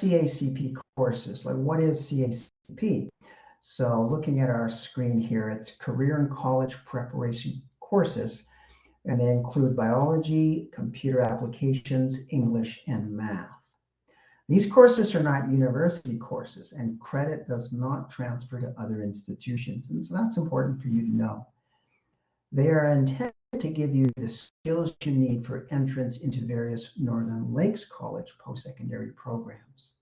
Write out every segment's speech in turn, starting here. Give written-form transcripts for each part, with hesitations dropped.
CACP courses. Like, what is CACP? So looking at our screen here, it's career and college preparation courses, and they include biology, computer applications, English, and math. These courses are not university courses, and credit does not transfer to other institutions, and so that's important for you to know. They are intended to give you the skills you need for entrance into various Northern Lakes College post-secondary programs.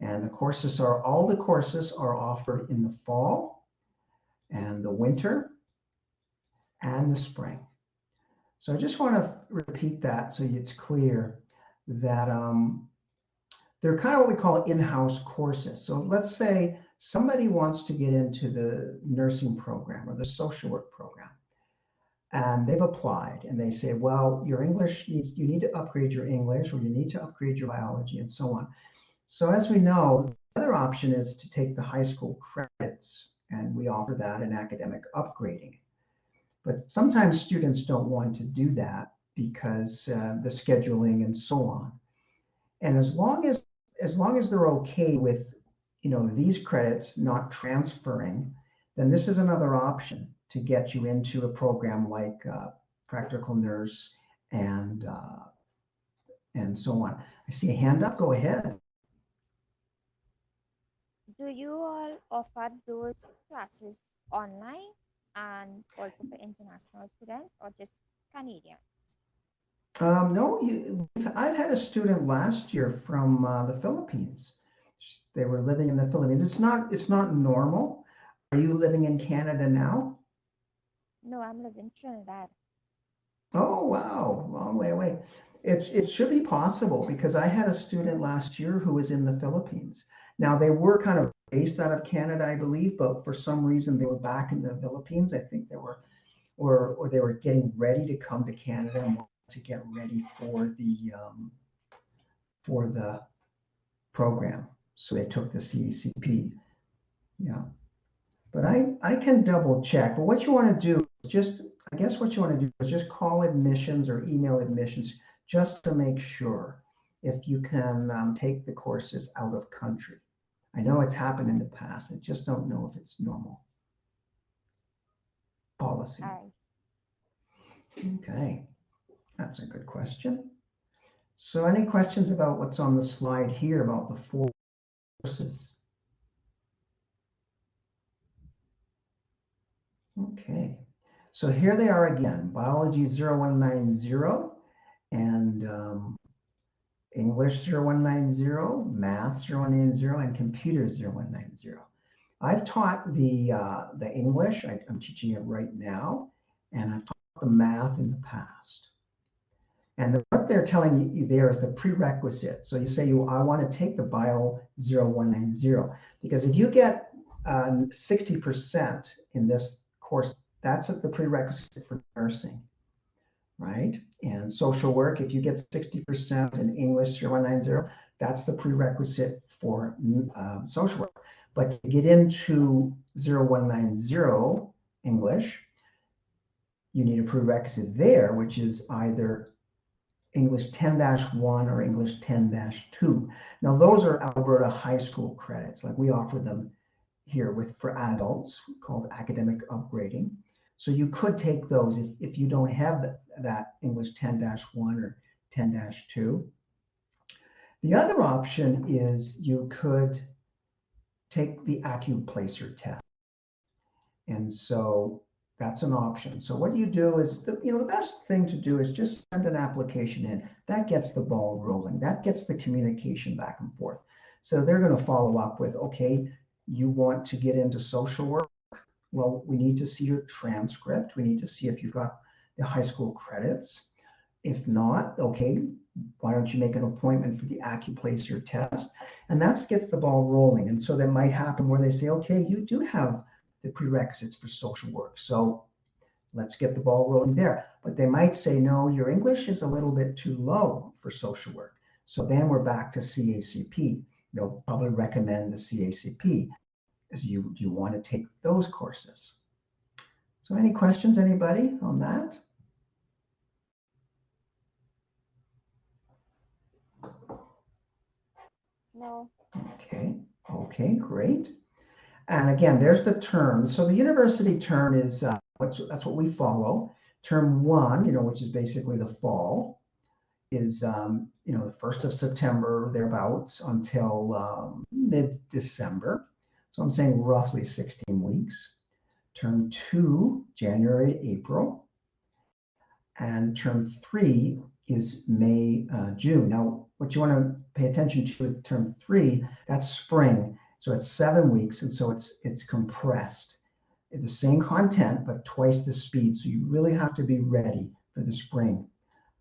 And all the courses are offered in the fall and the winter and the spring. So I just want to repeat that so it's clear that they're kind of what we call in-house courses. So let's say somebody wants to get into the nursing program or the social work program, and they've applied and they say, well, you need to upgrade your English, or you need to upgrade your biology, and so on. So as we know, the other option is to take the high school credits, and we offer that in academic upgrading. But sometimes students don't want to do that because the scheduling and so on. And as long as they're okay with, these credits not transferring, then this is another option to get you into a program like practical nurse and so on. I see a hand up. Go ahead. Do you all offer those classes online and also for international students or just Canadian? No, I've had a student last year from the Philippines. They were living in the Philippines. It's not normal. Are you living in Canada now? No, I'm living in Trinidad. Oh, wow, long way away. It should be possible because I had a student last year who was in the Philippines. Now they were kind of based out of Canada, I believe, but for some reason they were back in the Philippines. I think they were, or they were getting ready to come to Canada and wanted to get ready for the program. So they took the CACP. Yeah. But I can double check. But what you want to do is what you want to do is just call admissions or email admissions just to make sure if you can take the courses out of country. I know it's happened in the past. I just don't know if it's normal policy. Okay, that's a good question. So any questions about what's on the slide here about the 4 courses? Okay, so here they are again, biology 0190 and English 0190, math 0190, and computer 0190. I've taught the English, I'm teaching it right now, and I've taught the math in the past. And what they're telling you there is the prerequisite. So you say, I want to take the bio 0190, because if you get 60% in this course, that's the prerequisite for nursing, right? And social work, if you get 60% in English 0190, that's the prerequisite for social work. But to get into 0190 English, you need a prerequisite there, which is either English 10-1 or English 10-2. Now, those are Alberta high school credits. Like we offer them here for adults called academic upgrading. So you could take those if you don't have that English 10-1 or 10-2. The other option is you could take the AccuPlacer test. And so that's an option. So what you do is, the best thing to do is just send an application in. That gets the ball rolling. That gets the communication back and forth. So they're going to follow up with, okay, you want to get into social work? Well, we need to see your transcript. We need to see if you've got the high school credits. If not, okay, why don't you make an appointment for the AccuPlacer test? And that gets the ball rolling. And so that might happen where they say, okay, you do have the prerequisites for social work. So let's get the ball rolling there. But they might say, no, your English is a little bit too low for social work. So then we're back to CACP. They'll probably recommend the CACP as do you want to take those courses. So any questions, anybody on that? No. Okay, great. And again, there's the term. So the university term is that's what we follow. Term one, which is basically the fall, is the 1st of September thereabouts until mid-December. So I'm saying roughly 16 weeks. Term two, January to April, and term three is May, June. Now, what you want to pay attention to with term three, that's spring. So it's 7 weeks, and so it's compressed. It's the same content, but twice the speed. So you really have to be ready for the spring.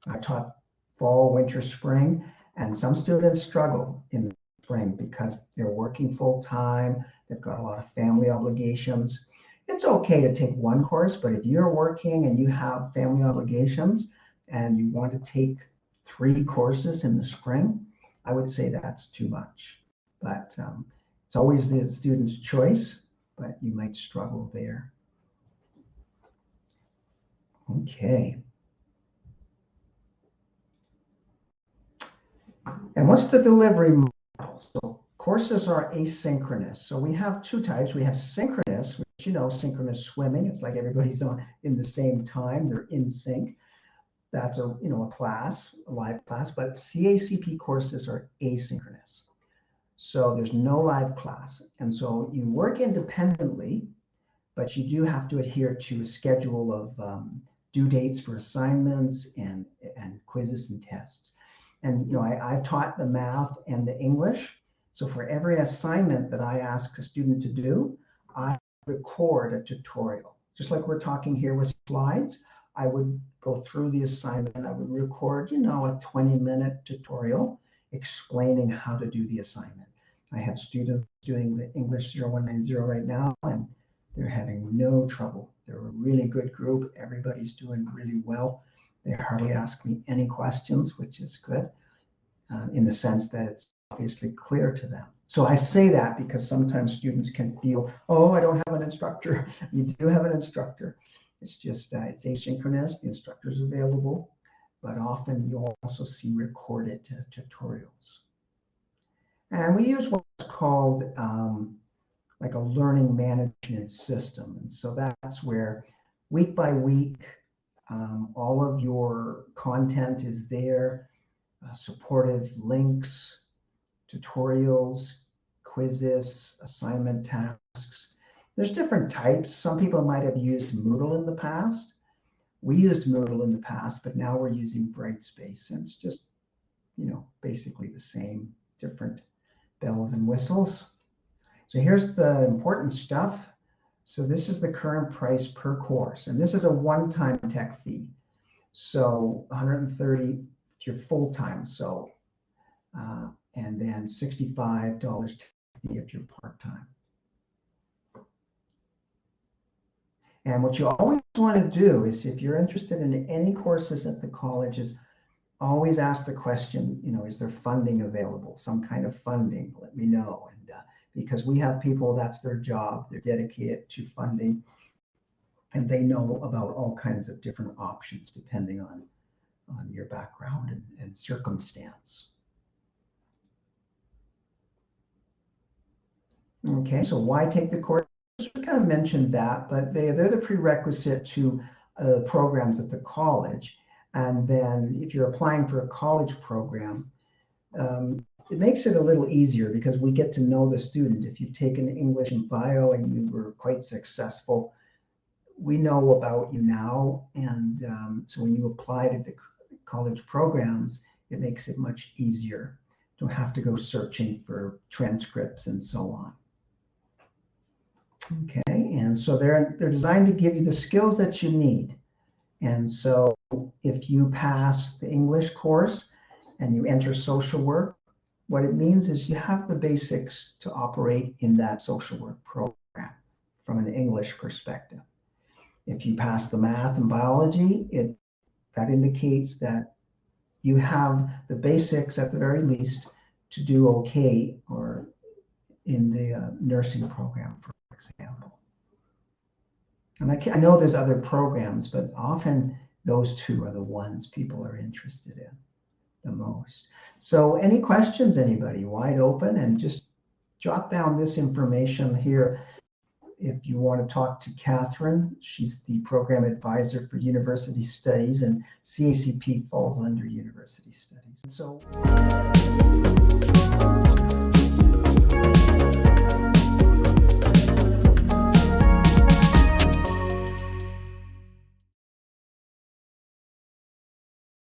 I taught fall, winter, spring, and some students struggle in the spring because they're working full time. They've got a lot of family obligations. It's okay to take one course, but if you're working and you have family obligations and you want to take 3 courses in the spring, I would say that's too much. But it's always the student's choice, but you might struggle there. Okay. And what's the delivery model? So courses are asynchronous. So we have 2 types. We have synchronous, which synchronous swimming. It's like everybody's in the same time. They're in sync. That's a class, a live class. But CACP courses are asynchronous. So there's no live class. And so you work independently, but you do have to adhere to a schedule of due dates for assignments and quizzes and tests. And I've taught the math and the English. So for every assignment that I ask a student to do, I record a tutorial. Just like we're talking here with slides, I would go through the assignment. I would record, a 20-minute tutorial explaining how to do the assignment. I have students doing the English 0190 right now, and they're having no trouble. They're a really good group. Everybody's doing really well. They hardly ask me any questions, which is good in the sense that it's obviously clear to them. So I say that because sometimes students can feel, oh, I don't have an instructor. You do have an instructor. It's just, it's asynchronous. The instructor's available, but often you'll also see recorded tutorials. And we use what's called like a learning management system. And so that's where week by week, all of your content is there, supportive links, tutorials, quizzes, assignment tasks. There's different types. Some people might have used Moodle in the past. We used Moodle in the past, but now we're using Brightspace. And it's just, basically the same, different bells and whistles. So here's the important stuff. So this is the current price per course, and this is a one-time tech fee. So 130 if you're full-time, so and then $65 tech fee if you're part-time. And what you always want to do is, if you're interested in any courses at the colleges, always ask the question, is there funding available? Some kind of funding, let me know. And because we have people, that's their job. They're dedicated to funding, and they know about all kinds of different options depending on your background and circumstance. Okay, so why take the course? We kind of mentioned that, but they're the prerequisite to programs at the college. And then if you're applying for a college program, it makes it a little easier because we get to know the student. If you've taken English and bio and you were quite successful, we know about you now. And so when you apply to the college programs, it makes it much easier. Don't have to go searching for transcripts and so on. Okay, and so they're designed to give you the skills that you need. And so if you pass the English course and you enter social work, what it means is you have the basics to operate in that social work program from an English perspective. If you pass the math and biology, that indicates that you have the basics at the very least to do okay or in the nursing program, for example. And I know there's other programs, but often those two are the ones people are interested in. the most. So any questions, anybody? Wide open, and just jot down this information here. If you want to talk to Catherine, she's the program advisor for university studies, and CACP falls under university studies. So